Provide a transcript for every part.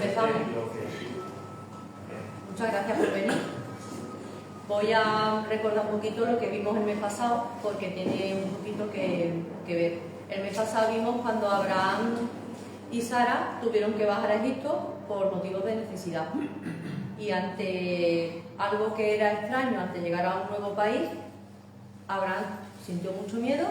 Empezamos. Muchas gracias por venir. Voy a recordar un poquito lo que vimos el mes pasado, porque tiene un poquito que ver. El mes pasado vimos cuando Abraham y Sara tuvieron que bajar a Egipto por motivos de necesidad. Y ante algo que era extraño, ante llegar a un nuevo país, Abraham sintió mucho miedo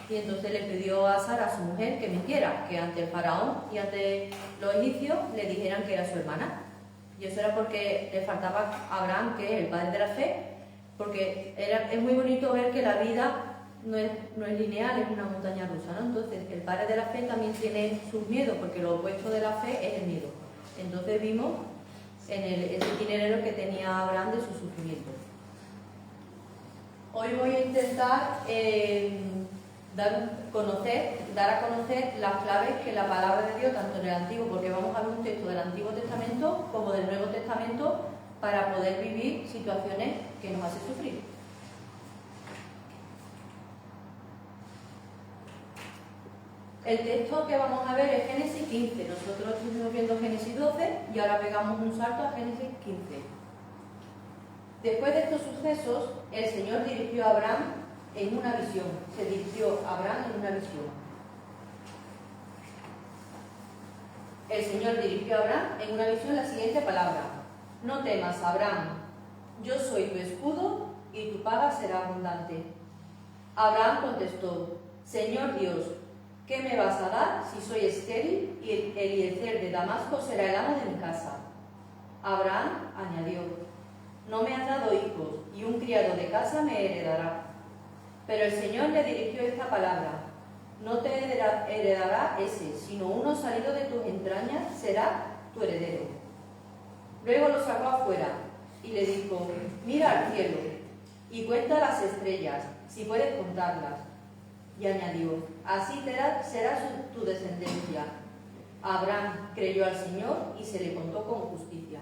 y entonces le pidió a Sara, a su mujer, que mintiera, que ante el faraón y ante los egipcios le dijeran que era su hermana. Y eso era porque le faltaba a Abraham, que es el padre de la fe, porque es muy bonito ver que la vida no es lineal, es una montaña rusa, ¿no? Entonces, el padre de la fe también tiene sus miedos, porque lo opuesto de la fe es el miedo. Entonces vimos en ese itinerario que tenía Abraham de su sufrimiento. Hoy voy a intentar dar a conocer las claves que la palabra de Dios, tanto en el Antiguo, porque vamos a ver un texto del Antiguo Testamento como del Nuevo Testamento, para poder vivir situaciones que nos hacen sufrir. El texto que vamos a ver es Génesis 15. Nosotros estuvimos viendo Génesis 12 y ahora pegamos un salto a Génesis 15. Después de estos sucesos, el Señor dirigió a Abraham en una visión. Se dirigió a Abraham en una visión. El Señor dirigió a Abraham en una visión la siguiente palabra: no temas, Abraham, yo soy tu escudo y tu paga será abundante. Abraham contestó: Señor Dios, ¿qué me vas a dar si soy estéril y Eliezer de Damasco será el amo de mi casa? Abraham añadió: no me has dado hijos y un criado de casa me heredará. Pero el Señor le dirigió esta palabra: no te heredará ese, sino uno salido de tus entrañas será tu heredero. Luego lo sacó afuera y le dijo: mira al cielo y cuenta las estrellas, si puedes contarlas. Y añadió: así será tu descendencia. Abraham creyó al Señor y se le contó como justicia.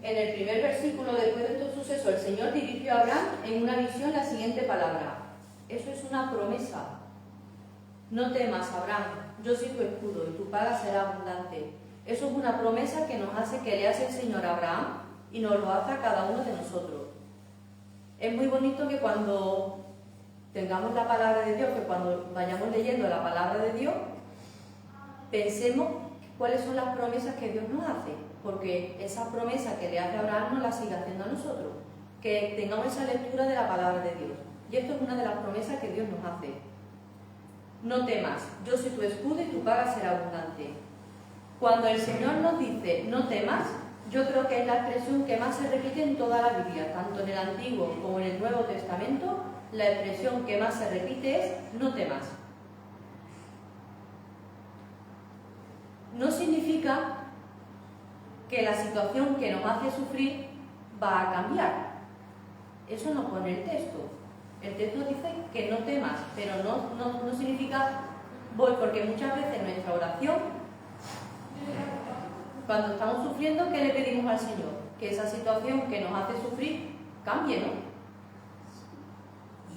En el primer versículo, después de estos sucesos, el Señor dirigió a Abraham en una visión la siguiente palabra. Eso es una promesa. No temas, Abraham, yo soy tu escudo y tu paga será abundante. Eso es una promesa que nos hace, que le hace el Señor a Abraham y nos lo hace a cada uno de nosotros. Es muy bonito que cuando tengamos la palabra de Dios, que cuando vayamos leyendo la palabra de Dios, pensemos cuáles son las promesas que Dios nos hace, porque esa promesa que le hace a Abraham nos la sigue haciendo a nosotros, que tengamos esa lectura de la palabra de Dios. Y esto es una de las promesas que Dios nos hace. No temas, yo soy tu escudo y tu paga será abundante. Cuando el Señor nos dice no temas, yo creo que es la expresión que más se repite en toda la Biblia, tanto en el Antiguo como en el Nuevo Testamento. La expresión que más se repite es no temas. No significa que la situación que nos hace sufrir va a cambiar. Eso no pone el texto. El texto dice que no temas, pero no significa porque muchas veces en nuestra oración, cuando estamos sufriendo, ¿qué le pedimos al Señor? Que esa situación que nos hace sufrir cambie, ¿no?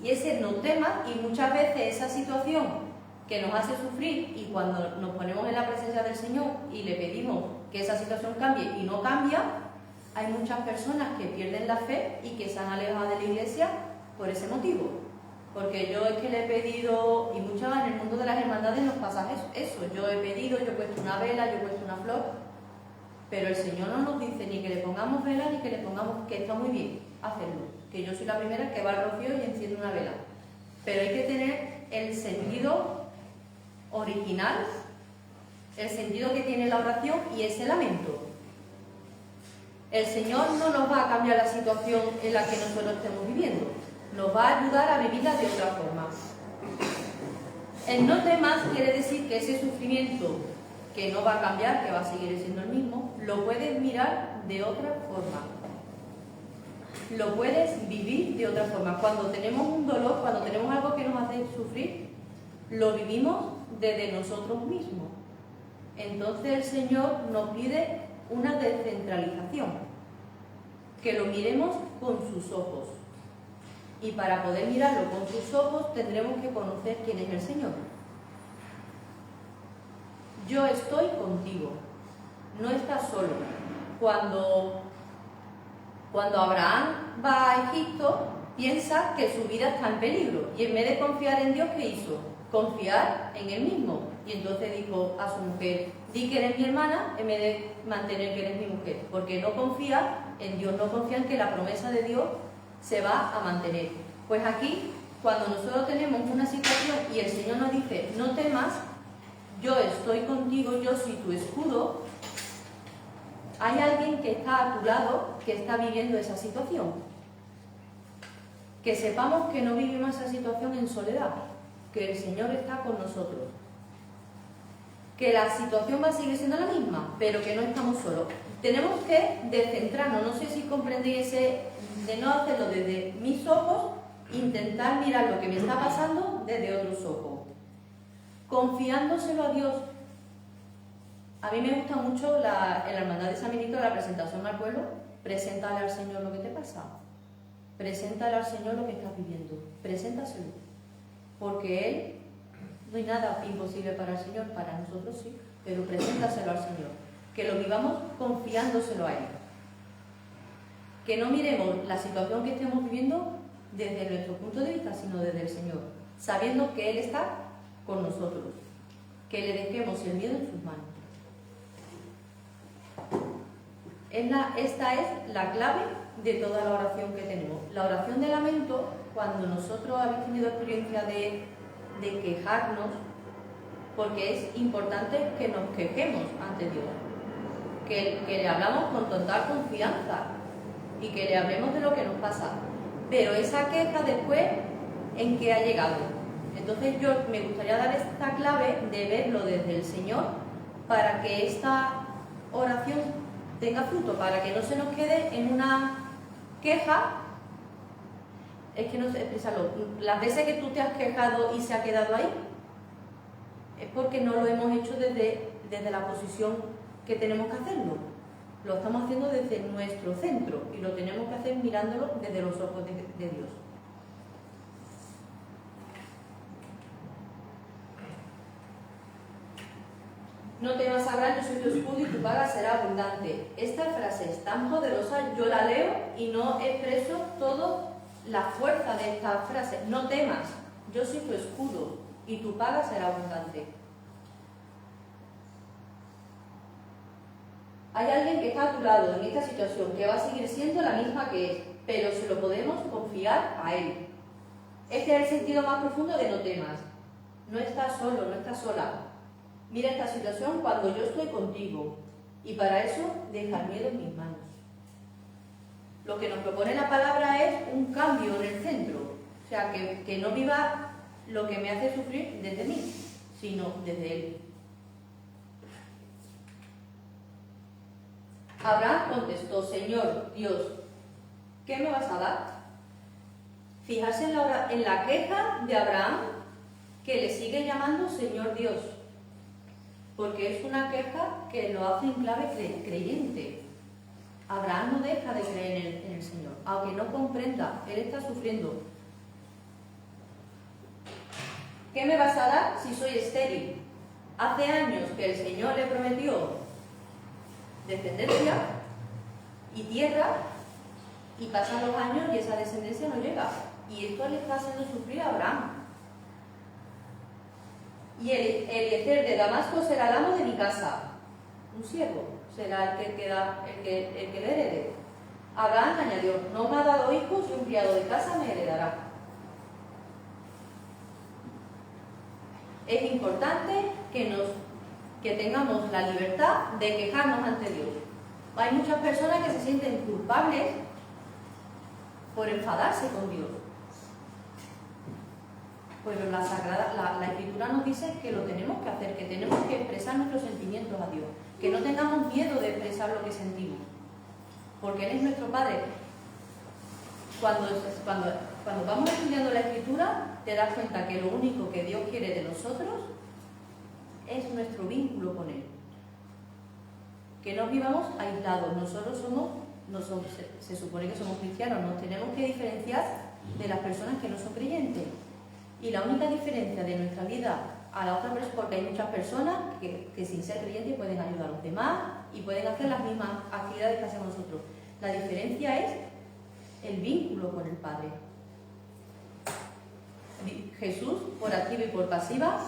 Y ese no temas, y muchas veces esa situación que nos hace sufrir, y cuando nos ponemos en la presencia del Señor y le pedimos que esa situación cambie y no cambia, hay muchas personas que pierden la fe y que se han alejado de la iglesia por ese motivo. Porque yo es que le he pedido, y muchas veces en el mundo de las hermandades nos pasa eso. Yo he pedido, yo he puesto una vela, yo he puesto una flor, pero el Señor no nos dice ni que le pongamos vela ni que le pongamos, que está muy bien hacerlo, que yo soy la primera que va al rocío y enciende una vela, pero hay que tener el sentido original, el sentido que tiene la oración, y ese lamento. El Señor no nos va a cambiar la situación en la que nosotros estemos viviendo, nos va a ayudar a vivirla de otra forma. El no temas quiere decir que ese sufrimiento que no va a cambiar, que va a seguir siendo el mismo, lo puedes mirar de otra forma. Lo puedes vivir de otra forma. Cuando tenemos un dolor, cuando tenemos algo que nos hace sufrir, lo vivimos desde nosotros mismos. Entonces el Señor nos pide una descentralización, que lo miremos con sus ojos. Y para poder mirarlo con sus ojos tendremos que conocer quién es el Señor. yo estoy contigo. No estás solo. Cuando Abraham va a Egipto, piensa que su vida está en peligro. Y en vez de confiar en Dios, ¿qué hizo? Confiar en él mismo. Y entonces dijo a su mujer, di que eres mi hermana en vez de mantener que eres mi mujer. Porque no confía en Dios, no confía en que la promesa de Dios se va a mantener. Pues aquí, cuando nosotros tenemos una situación y el Señor nos dice, no temas, yo estoy contigo, yo soy tu escudo, hay alguien que está a tu lado que está viviendo esa situación. Que sepamos que no vivimos esa situación en soledad, que el Señor está con nosotros. Que la situación va a seguir siendo la misma, pero que no estamos solos. Tenemos que descentrarnos, no sé si comprendéis ese de no hacerlo desde mis ojos, intentar mirar lo que me está pasando desde otros ojos. Confiándoselo a Dios. A mí me gusta mucho en la Hermandad de San Benito la presentación al pueblo. Preséntale al Señor lo que te pasa. Preséntale al Señor lo que estás viviendo. Preséntaselo. Porque Él, no hay nada imposible para el Señor, para nosotros sí, pero preséntaselo al Señor. Que lo vivamos confiándoselo a Él. Que no miremos la situación que estemos viviendo desde nuestro punto de vista, sino desde el Señor, sabiendo que Él está con nosotros. Que le dejemos el miedo en sus manos. Esta es la clave de toda la oración que tenemos. La oración de lamento, cuando nosotros habéis tenido experiencia de quejarnos, porque es importante que nos quejemos ante Dios, que le hablamos con total confianza y que le hablemos de lo que nos pasa. Pero esa queja después, ¿en qué ha llegado? Entonces me gustaría dar esta clave de verlo desde el Señor para que esta oración tenga fruto, para que no se nos quede en una queja. Es que no sé expresarlo. Las veces que tú te has quejado y se ha quedado ahí, es porque no lo hemos hecho desde la posición que tenemos que hacerlo. Lo estamos haciendo desde nuestro centro y lo tenemos que hacer mirándolo desde los ojos de Dios. No temas, Abraham, yo soy tu escudo y tu paga será abundante. Esta frase es tan poderosa, yo la leo y no expreso toda la fuerza de esta frase. No temas, yo soy tu escudo y tu paga será abundante. Hay alguien que está a tu lado en esta situación, que va a seguir siendo la misma que es, pero se lo podemos confiar a Él. Este es el sentido más profundo de no temas. No estás solo, no estás sola. Mira esta situación cuando yo estoy contigo, y para eso deja el miedo en mis manos. Lo que nos propone la palabra es un cambio en el centro, o sea, que no viva lo que me hace sufrir desde mí, sino desde Él. Abraham contestó, Señor Dios, ¿qué me vas a dar? Fijarse en la queja de Abraham, que le sigue llamando Señor Dios, porque es una queja que lo hace en clave creyente. Abraham no deja de creer en el Señor, aunque no comprenda, él está sufriendo. ¿Qué me vas a dar si soy estéril? Hace años que el Señor le prometió descendencia y tierra, y pasan los años y esa descendencia no llega. Y esto le está haciendo sufrir a Abraham. Y Eliezer de Damasco será el amo de mi casa. Un siervo será el que le herede. Abraham añadió, no me ha dado hijos y un criado de casa me heredará. Es importante que tengamos la libertad de quejarnos ante Dios. Hay muchas personas que se sienten culpables por enfadarse con Dios. Pero la Escritura nos dice que lo tenemos que hacer, que tenemos que expresar nuestros sentimientos a Dios, que no tengamos miedo de expresar lo que sentimos, porque Él es nuestro Padre. Cuando vamos estudiando la Escritura, te das cuenta que lo único que Dios quiere de nosotros es nuestro vínculo con Él. Que no vivamos aislados. Nosotros se supone que somos cristianos, nos tenemos que diferenciar de las personas que no son creyentes. Y la única diferencia de nuestra vida a la otra persona, porque hay muchas personas que sin ser creyentes pueden ayudar a los demás y pueden hacer las mismas actividades que hacemos nosotros. La diferencia es el vínculo con el Padre. Jesús, por activa y por pasiva,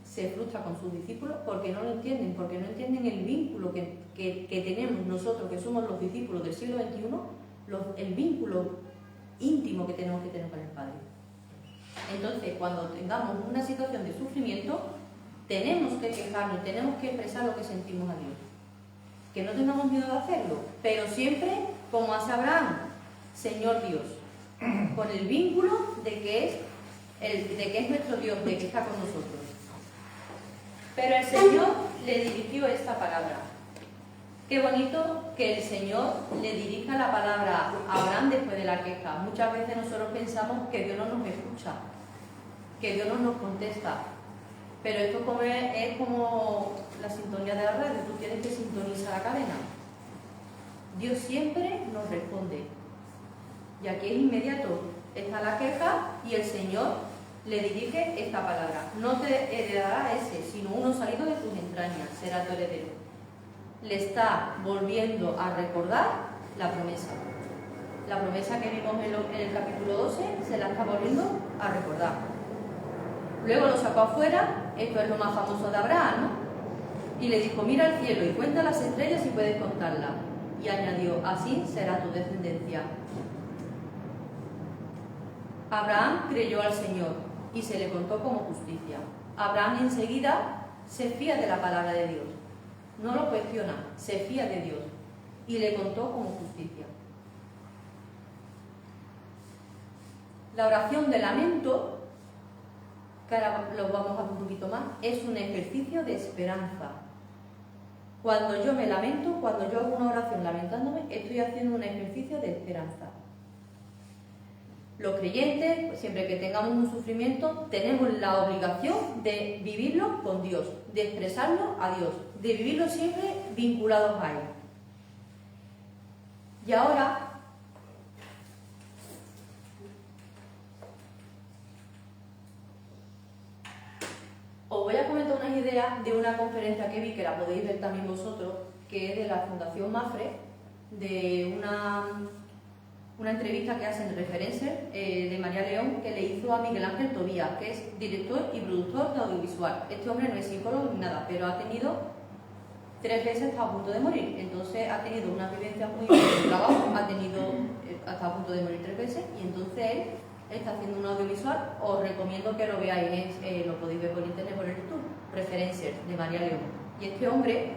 se frustra con sus discípulos porque no lo entienden, porque no entienden el vínculo que tenemos nosotros, que somos los discípulos del siglo XXI, el vínculo íntimo que tenemos que tener con el Padre. Entonces, cuando tengamos una situación de sufrimiento, tenemos que quejarnos, tenemos que expresar lo que sentimos a Dios. Que no tengamos miedo de hacerlo, pero siempre, como hace Abraham, Señor Dios, con el vínculo de que es nuestro Dios, de que está con nosotros. Pero el Señor le dirigió esta palabra. Qué bonito que el Señor le dirija la palabra a Abraham después de la queja. Muchas veces nosotros pensamos que Dios no nos escucha, que Dios no nos contesta. Pero esto es como la sintonía de la red, tú tienes que sintonizar la cadena. Dios siempre nos responde. Y aquí es inmediato. Está la queja y el Señor le dirige esta palabra. No te heredará ese, sino uno salido de tus entrañas, será tu heredero. Le está volviendo a recordar la promesa. La promesa que vimos en el capítulo 12 se la está volviendo a recordar. Luego lo sacó afuera, esto es lo más famoso de Abraham, ¿no? Y le dijo, mira al cielo y cuenta las estrellas si puedes contarlas. Y añadió, así será tu descendencia. Abraham creyó al Señor y se le contó como justicia. Abraham enseguida se fía de la palabra de Dios. No lo cuestiona, se fía de Dios y le contó como justicia. La oración de lamento, que ahora lo vamos a ver un poquito más, es un ejercicio de esperanza. Cuando yo me lamento, cuando yo hago una oración lamentándome, estoy haciendo un ejercicio de esperanza. Los creyentes, pues siempre que tengamos un sufrimiento, tenemos la obligación de vivirlo con Dios, de expresarlo a Dios, de vivirlo siempre vinculados a Él. Y ahora, os voy a comentar unas ideas de una conferencia que vi, que la podéis ver también vosotros, que es de la Fundación Mafre, de una entrevista que hace en Referencer de María León, que le hizo a Miguel Ángel Tobías, que es director y productor de audiovisual. Este hombre no es psicólogo ni nada, pero ha tenido 3 veces estado a punto de morir. Entonces ha tenido una vivencia muy buena en el trabajo, hasta a punto de morir 3 veces, y entonces él está haciendo un audiovisual. Os recomiendo que lo veáis, lo podéis ver por internet, por el YouTube, Referencer de María León. Y este hombre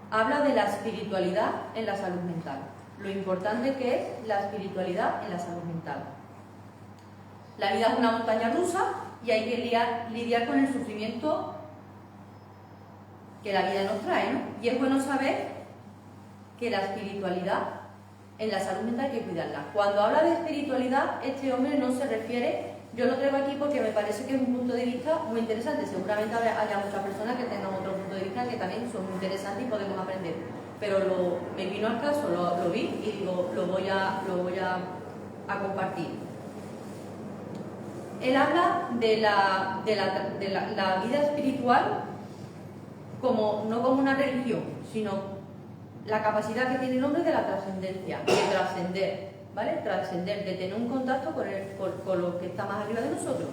habla de la espiritualidad en la salud mental. Lo importante que es la espiritualidad en la salud mental. La vida es una montaña rusa y hay que lidiar con el sufrimiento que la vida nos trae, ¿no? Y es bueno saber que la espiritualidad en la salud mental hay que cuidarla. Cuando habla de espiritualidad, este hombre no se refiere, yo lo traigo aquí porque me parece que es un punto de vista muy interesante. Seguramente haya muchas personas que tengan otro punto de vista que también son muy interesantes y podemos aprender. Pero me vino al caso, lo vi y digo, lo voy a compartir. Él habla de la vida espiritual no como una religión, sino la capacidad que tiene el hombre de la trascendencia, de trascender, ¿vale? Trascender, de tener un contacto con lo que está más arriba de nosotros.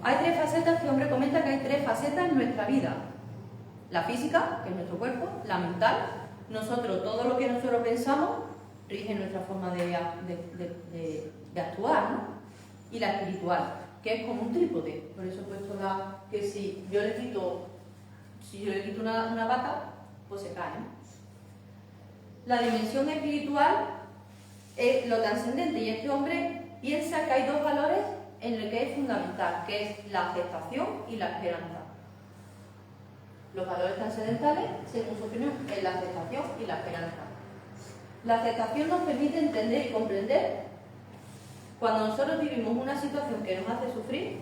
Hay 3 facetas, que el hombre comenta que hay 3 facetas en nuestra vida. La física, que es nuestro cuerpo, la mental, todo lo que nosotros pensamos rige nuestra forma de actuar, ¿no? Y la espiritual, que es como un trípode. Por eso he puesto que si yo le quito una pata, pues se cae, ¿no? La dimensión espiritual es lo trascendente, y este hombre piensa que hay 2 valores en lo que es fundamental, que es la aceptación y la esperanza. Los valores trascendentales, según su opinión, es la aceptación y la esperanza. La aceptación nos permite entender y comprender. Cuando nosotros vivimos una situación que nos hace sufrir,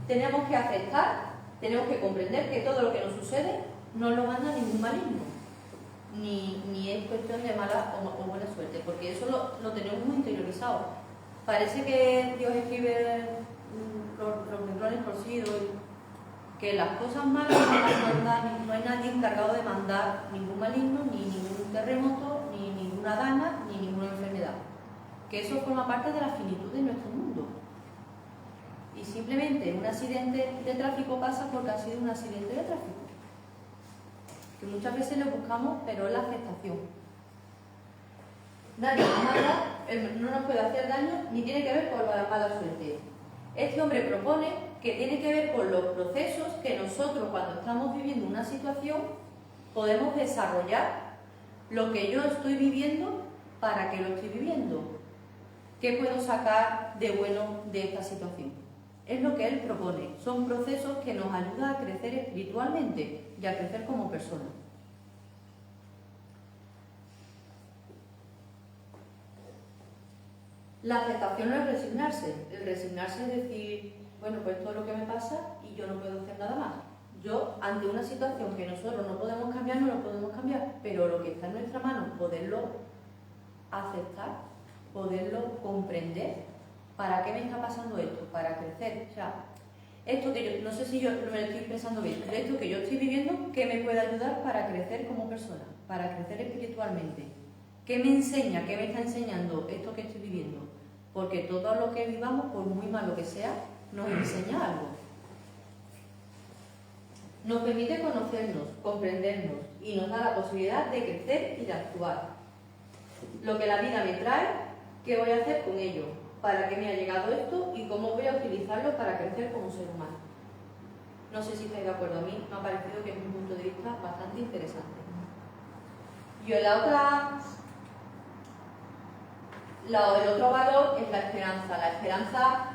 tenemos que aceptar, tenemos que comprender que todo lo que nos sucede no lo manda ningún maligno, ni es cuestión de mala o buena suerte, porque eso lo tenemos muy interiorizado. Parece que Dios escribe los renglones torcidos que las cosas malas no las manda, no hay nadie encargado de mandar ningún maligno, ni ningún terremoto, ni ninguna dana, ni ninguna enfermedad. Que eso forma parte de la finitud de nuestro mundo. Y simplemente un accidente de tráfico pasa porque ha sido un accidente de tráfico. Que muchas veces lo buscamos, pero es la aceptación. Nadie nos manda, no nos puede hacer daño, ni tiene que ver con la mala suerte. Este hombre propone que tiene que ver con los procesos que nosotros, cuando estamos viviendo una situación, podemos desarrollar lo que yo estoy viviendo, para que lo estoy viviendo. ¿Qué puedo sacar de bueno de esta situación? Es lo que él propone. Son procesos que nos ayudan a crecer espiritualmente y a crecer como personas. La aceptación no es resignarse. El resignarse es decir, bueno, pues esto es lo que me pasa y yo no puedo hacer nada más. Yo, ante una situación que nosotros no podemos cambiar, no lo podemos cambiar, pero lo que está en nuestra mano, poderlo aceptar, poderlo comprender. ¿Para qué me está pasando esto? Para crecer. O sea, esto que yo, no sé si yo me lo estoy pensando bien, esto que yo estoy viviendo, ¿qué me puede ayudar para crecer como persona? Para crecer espiritualmente. ¿Qué me enseña? ¿Qué me está enseñando esto que estoy viviendo? Porque todo lo que vivamos, por muy malo que sea, nos enseña algo. Nos permite conocernos, comprendernos y nos da la posibilidad de crecer y de actuar. Lo que la vida me trae, ¿qué voy a hacer con ello? ¿Para qué me ha llegado esto y cómo voy a utilizarlo para crecer como ser humano? No sé si estáis de acuerdo, a mí me ha parecido que es un punto de vista bastante interesante. Y el otro valor es la esperanza. La esperanza,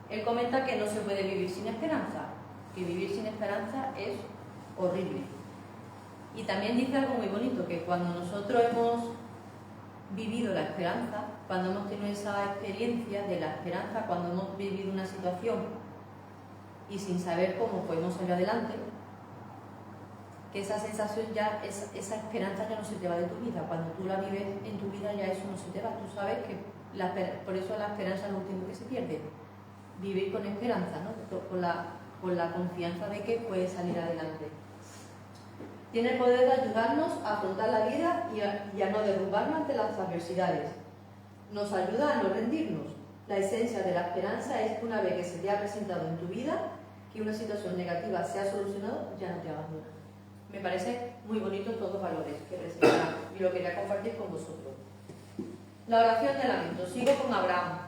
él comenta que no se puede vivir sin esperanza, que vivir sin esperanza es horrible. Y también dice algo muy bonito, que cuando nosotros hemos vivido la esperanza, cuando hemos tenido esa experiencia de la esperanza, cuando hemos vivido una situación y sin saber cómo podemos salir adelante, que esa sensación ya, esa esperanza ya no se te va de tu vida. Cuando tú la vives en tu vida ya eso no se te va. Tú sabes que por eso la esperanza es lo último que se pierde. Vivir con esperanza, ¿no? Con la confianza de que puedes salir adelante. Tiene el poder de ayudarnos a afrontar la vida y a no derrumbarnos ante las adversidades. Nos ayuda a no rendirnos. La esencia de la esperanza es que una vez que se te ha presentado en tu vida que una situación negativa se ha solucionado, ya no te abandona. Me parece muy bonito todos los valores que presentan y lo quería compartir con vosotros. La oración de lamento. Sigo con Abraham.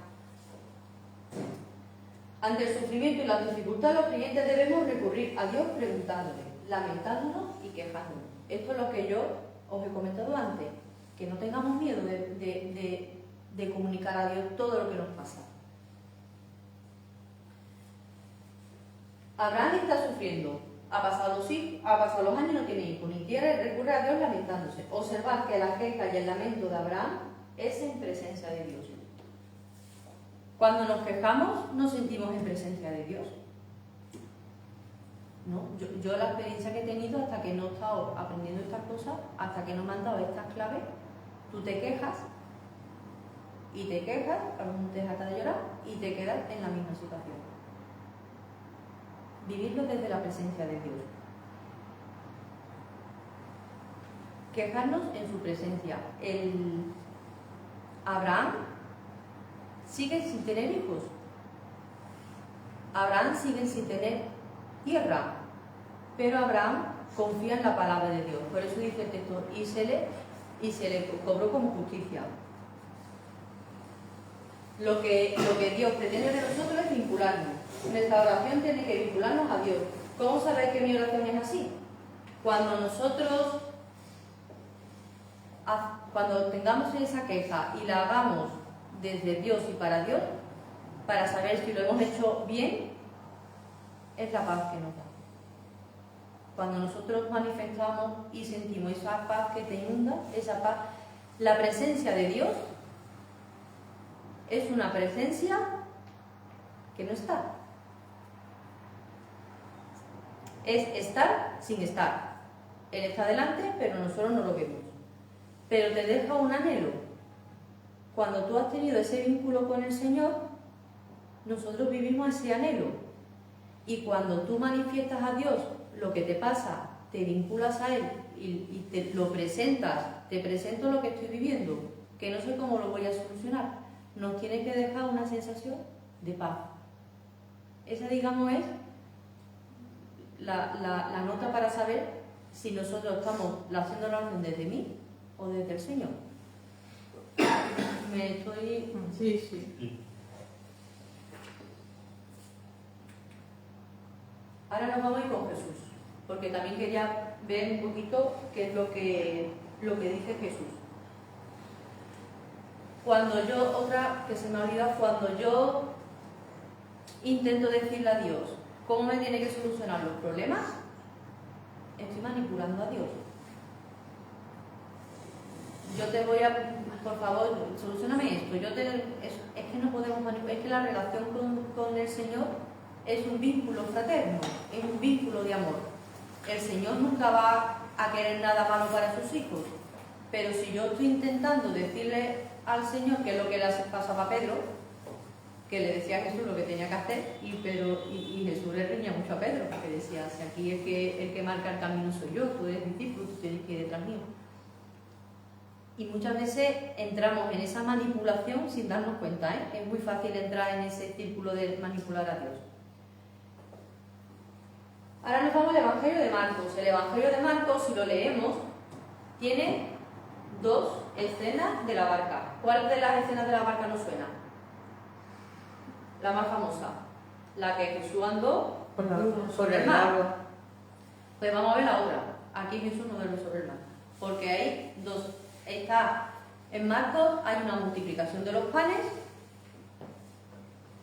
Ante el sufrimiento y la dificultad, los creyentes debemos recurrir a Dios preguntándole, lamentándonos y quejándonos. Esto es lo que yo os he comentado antes, que no tengamos miedo de comunicar a Dios todo lo que nos pasa. Abraham está sufriendo, ha pasado los años y no tiene hijos ni tierra y recurre a Dios lamentándose. Observad que la queja y el lamento de Abraham es en presencia de Dios. Cuando nos quejamos, nos sentimos en presencia de Dios. ¿No? Yo la experiencia que he tenido hasta que no he estado aprendiendo estas cosas, hasta que no me han dado estas claves, tú te quejas, a lo mejor te dejas de llorar y te quedas en la misma situación. Vivirlo desde la presencia de Dios. Quejarnos en su presencia. Abraham sigue sin tener hijos. Abraham sigue sin tener tierra. Pero Abraham confía en la palabra de Dios. Por eso dice el texto, y se le cobró como justicia. Lo que Dios pretende de nosotros es vincularnos. Nuestra oración tiene que vincularnos a Dios. ¿Cómo sabéis que mi oración es así? Cuando nosotros, cuando tengamos esa queja y la hagamos desde Dios y para Dios, para saber si lo hemos hecho bien, es la paz que nos da. Cuando nosotros manifestamos y sentimos esa paz que te inunda, esa paz, la presencia de Dios es una presencia que no está. Es estar sin estar. Él está delante, pero nosotros no lo vemos. Pero te deja un anhelo. Cuando tú has tenido ese vínculo con el Señor, nosotros vivimos ese anhelo. Y cuando tú manifiestas a Dios lo que te pasa, te vinculas a Él y te lo presentas, te presento lo que estoy viviendo, que no sé cómo lo voy a solucionar, nos tiene que dejar una sensación de paz. Esa, digamos, es la nota para saber si nosotros estamos haciendo la orden desde mí o desde el Señor. Me estoy... Sí. Ahora nos vamos a ir con Jesús, porque también quería ver un poquito qué es lo que dice Jesús. Cuando yo, otra que se me ha olvidado, cuando yo intento decirle a Dios cómo me tiene que solucionar los problemas, estoy manipulando a Dios. Yo te voy a, por favor, solucioname esto. Es que no podemos manipular, es que la relación con el Señor es un vínculo fraterno, es un vínculo de amor. El Señor nunca va a querer nada malo para sus hijos, pero si yo estoy intentando decirle al Señor qué es lo que le pasaba a Pedro, que le decía a Jesús lo que tenía que hacer, y Jesús le reñía mucho a Pedro, porque decía, si aquí el que marca el camino soy yo, tú eres discípulo, tú tienes que ir detrás mío. Y muchas veces entramos en esa manipulación sin darnos cuenta, ¿eh? Es muy fácil entrar en ese círculo de manipular a Dios. Ahora nos vamos al Evangelio de Marcos. El Evangelio de Marcos, si lo leemos, tiene dos escenas de la barca. ¿Cuál de las escenas de la barca nos suena? La más famosa, la que Jesús andó sobre el mar. Pues vamos a ver la otra. Aquí Jesús no duerme sobre el mar, porque hay dos. Está en Marcos, hay una multiplicación de los panes.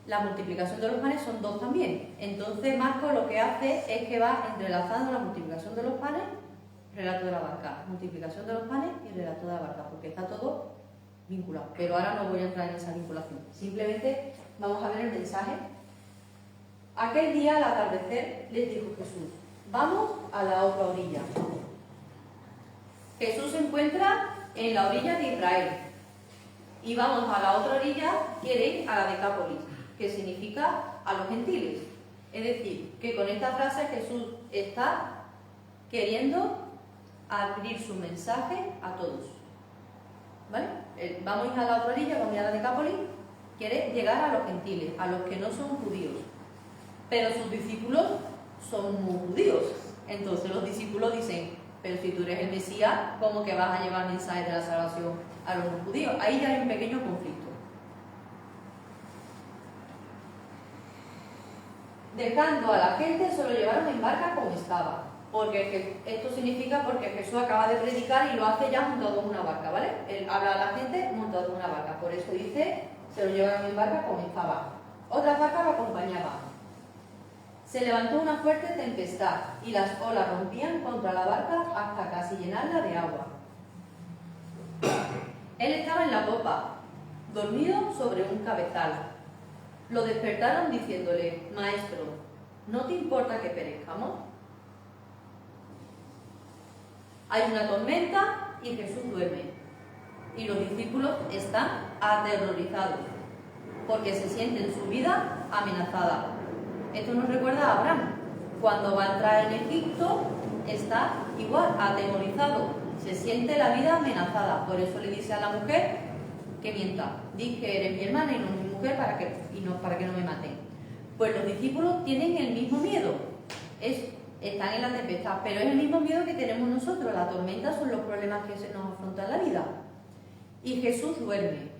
La multiplicación de los panes son dos también. Entonces Marcos lo que hace es que va entrelazando la multiplicación de los panes, relato de la barca, multiplicación de los panes y relato de la barca, porque está todo vinculado. Pero ahora no voy a entrar en esa vinculación. Simplemente vamos a ver el mensaje. Aquel día al atardecer les dijo Jesús, vamos a la otra orilla. Jesús se encuentra en la orilla de Israel y vamos a la otra orilla, quiere ir a la Decápolis, que significa a los gentiles. Es decir, que con esta frase Jesús está queriendo abrir su mensaje a todos. ¿Vale? Vamos a ir a la otra orilla, vamos a ir a la Decápolis, quiere llegar a los gentiles, a los que no son judíos. Pero sus discípulos son muy judíos. Entonces los discípulos dicen, pero si tú eres el Mesías, ¿cómo que vas a llevar el mensaje de la salvación a los no judíos? Ahí ya hay un pequeño conflicto. Dejando a la gente, se lo llevaron en barca como estaba. Porque esto significa porque Jesús acaba de predicar y lo hace ya montado en una barca, ¿vale? Él habla a la gente montado en una barca. Por eso dice, se lo llevaron en barca como estaba. Otras barcas lo acompañaban. Se levantó una fuerte tempestad y las olas rompían contra la barca hasta casi llenarla de agua. Él estaba en la popa, dormido sobre un cabezal. Lo despertaron diciéndole, Maestro, ¿no te importa que perezcamos? Hay una tormenta y Jesús duerme. Y los discípulos están aterrorizados porque se sienten su vida amenazada. Esto nos recuerda a Abraham. Cuando va a entrar en Egipto, está igual, atemorizado. Se siente la vida amenazada. Por eso le dice a la mujer que mienta. Di que eres mi hermana y no mi mujer para que no me maten. Pues los discípulos tienen el mismo miedo. Están en la tempestad, pero es el mismo miedo que tenemos nosotros. La tormenta son los problemas que se nos afrontan en la vida. Y Jesús duerme.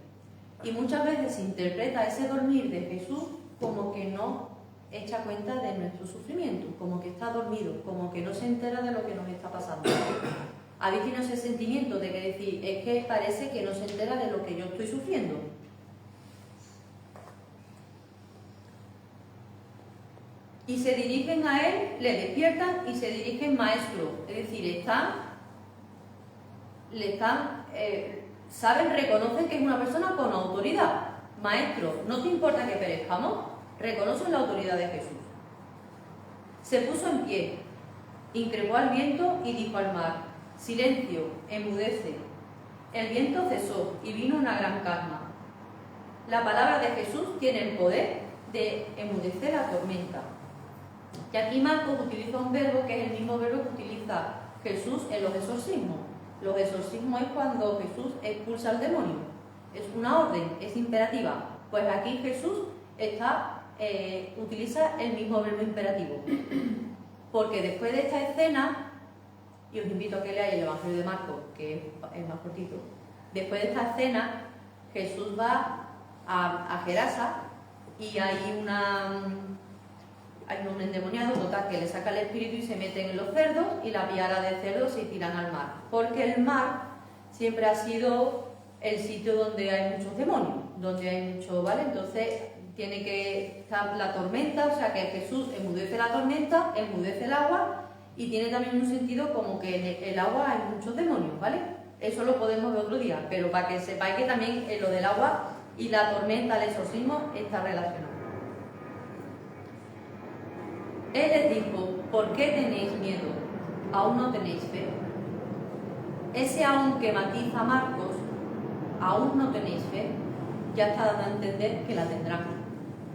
Y muchas veces se interpreta ese dormir de Jesús como que no echa cuenta de nuestro sufrimiento, como que está dormido, como que no se entera de lo que nos está pasando. ¿Habéis tenido ese sentimiento de que decir, es que parece que no se entera de lo que yo estoy sufriendo? Y se dirigen a él, le despiertan y se dirigen maestro, es decir, saben, reconocen que es una persona con autoridad. Maestro, ¿no te importa que perezcamos? Reconocen la autoridad de Jesús. Se puso en pie, increpó al viento y dijo al mar, silencio, enmudece. El viento cesó y vino una gran calma. La palabra de Jesús tiene el poder de enmudecer la tormenta. Y aquí Marcos utiliza un verbo que es el mismo verbo que utiliza Jesús en los exorcismos. Los exorcismos es cuando Jesús expulsa al demonio. Es una orden, es imperativa. Pues aquí Jesús utiliza el mismo verbo imperativo. Porque después de esta escena, y os invito a que leáis el Evangelio de Marcos, que es más cortito, después de esta escena, Jesús va a Gerasa y hay un endemoniado total que le saca el espíritu y se meten en los cerdos y la piara de cerdos se tiran al mar. Porque el mar siempre ha sido el sitio donde hay muchos demonios, donde hay mucho, ¿vale? Entonces tiene que estar la tormenta, o sea que Jesús enmudece la tormenta, enmudece el agua y tiene también un sentido como que en el agua hay muchos demonios, ¿vale? Eso lo podemos ver otro día, pero para que sepáis que también lo del agua y la tormenta, el exorcismo, está relacionado. Él les dijo, ¿por qué tenéis miedo? ¿Aún no tenéis fe? Ese aún que matiza Marcos, ¿aún no tenéis fe? Ya está dando a entender que la tendrán,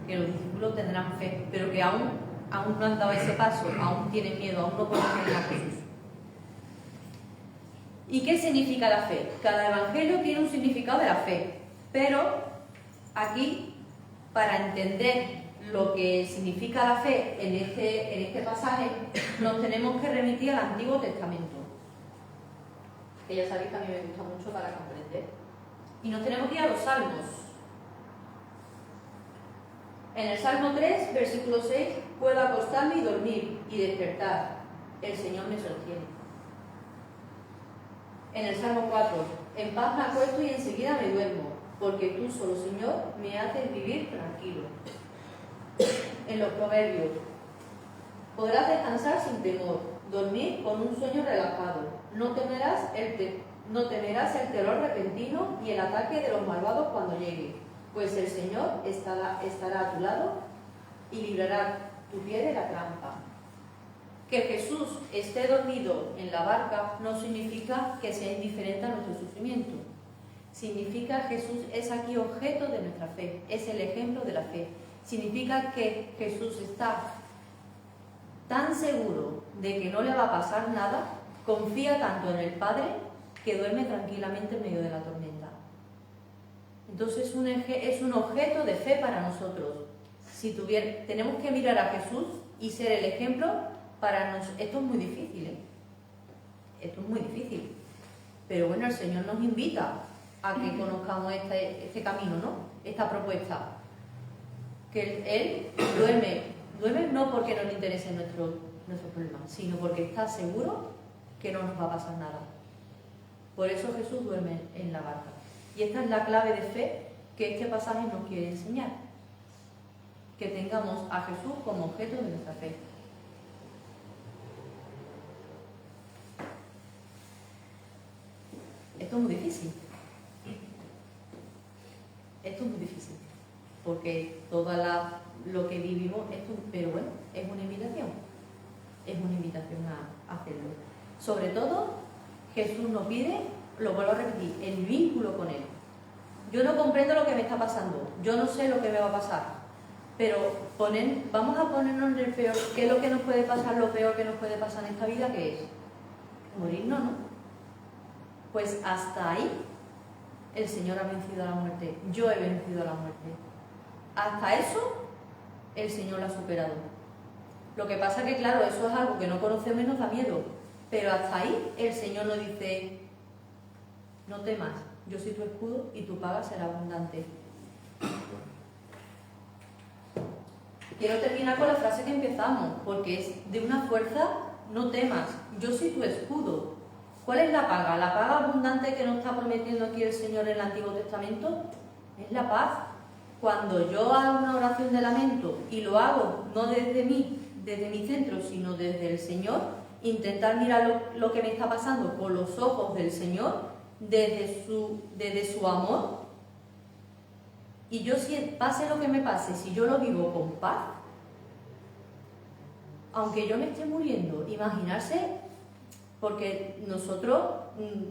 que los discípulos tendrán fe, pero que aún no han dado ese paso, aún tienen miedo, aún no conocen a Jesús. ¿Y qué significa la fe? Cada evangelio tiene un significado de la fe, pero aquí, para entender lo que significa la fe en este pasaje, nos tenemos que remitir al Antiguo Testamento, que ya sabéis que a mí me gusta mucho para comprender. Y nos tenemos que ir a los Salmos. En el Salmo 3, versículo 6, puedo acostarme y dormir y despertar, el Señor me sostiene. En el Salmo 4, en paz me acuesto y enseguida me duermo, porque tú solo, Señor, me haces vivir tranquilo. En los Proverbios, podrás descansar sin temor, dormir con un sueño relajado, no temerás el terror repentino y el ataque de los malvados cuando llegue, pues el Señor estará a tu lado y librará tu pie de la trampa. Que Jesús esté dormido en la barca no significa que sea indiferente a nuestro sufrimiento. Significa que Jesús es aquí objeto de nuestra fe, es el ejemplo de la fe. Significa que Jesús está tan seguro de que no le va a pasar nada, confía tanto en el Padre, que duerme tranquilamente en medio de la tormenta. Entonces es un objeto de fe para nosotros. Tenemos que mirar a Jesús y ser el ejemplo para nosotros. Esto es muy difícil, ¿eh? Esto es muy difícil. Pero bueno, el Señor nos invita a que conozcamos este camino, ¿no? Esta propuesta. Que Él duerme no porque no le interese nuestro problema, sino porque está seguro que no nos va a pasar nada. Por eso Jesús duerme en la barca. Y esta es la clave de fe que este pasaje nos quiere enseñar. Que tengamos a Jesús como objeto de nuestra fe. Esto es muy difícil. Esto es muy difícil. Porque lo que vivimos, pero bueno, es una invitación. Es una invitación a hacerlo. Sobre todo, Jesús nos pide, lo vuelvo a repetir, el vínculo con Él. Yo no comprendo lo que me está pasando, yo no sé lo que me va a pasar, pero vamos a ponernos en el peor. ¿Qué es lo que nos puede pasar? Lo peor que nos puede pasar en esta vida, ¿qué es? Morirnos, ¿no? Pues hasta ahí el Señor ha vencido a la muerte, yo he vencido a la muerte. Hasta eso el Señor lo ha superado. Lo que pasa que, claro, eso es algo que no conocemos y nos da miedo, pero hasta ahí el Señor nos dice, no temas, yo soy tu escudo y tu paga será abundante. Quiero terminar con la frase que empezamos, porque es de una fuerza, no temas, yo soy tu escudo. ¿Cuál es la paga? La paga abundante que nos está prometiendo aquí el Señor en el Antiguo Testamento es la paz. Cuando yo hago una oración de lamento y lo hago no desde mi centro, sino desde el Señor, intentar mirar lo que me está pasando con los ojos del Señor, desde su amor, y yo, pase lo que me pase, si yo lo vivo con paz, aunque yo me esté muriendo, imaginarse, porque nosotros,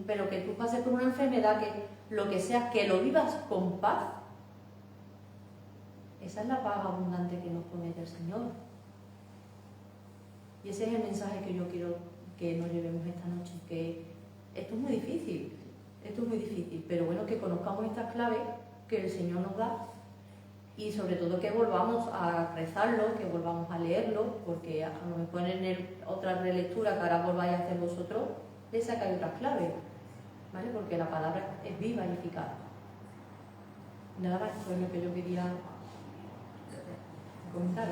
pero que tú pases por una enfermedad, que lo que sea, que lo vivas con paz, esa es la paga abundante que nos promete el Señor. Y ese es el mensaje que yo quiero que nos llevemos esta noche, que esto es muy difícil, pero bueno, que conozcamos estas claves que el Señor nos da y sobre todo que volvamos a rezarlo, que volvamos a leerlo, porque a lo mejor en otra relectura que ahora volváis a hacer vosotros, le sacáis otras claves, ¿vale? Porque la palabra es viva y eficaz. Nada más, eso es lo que yo quería comentar.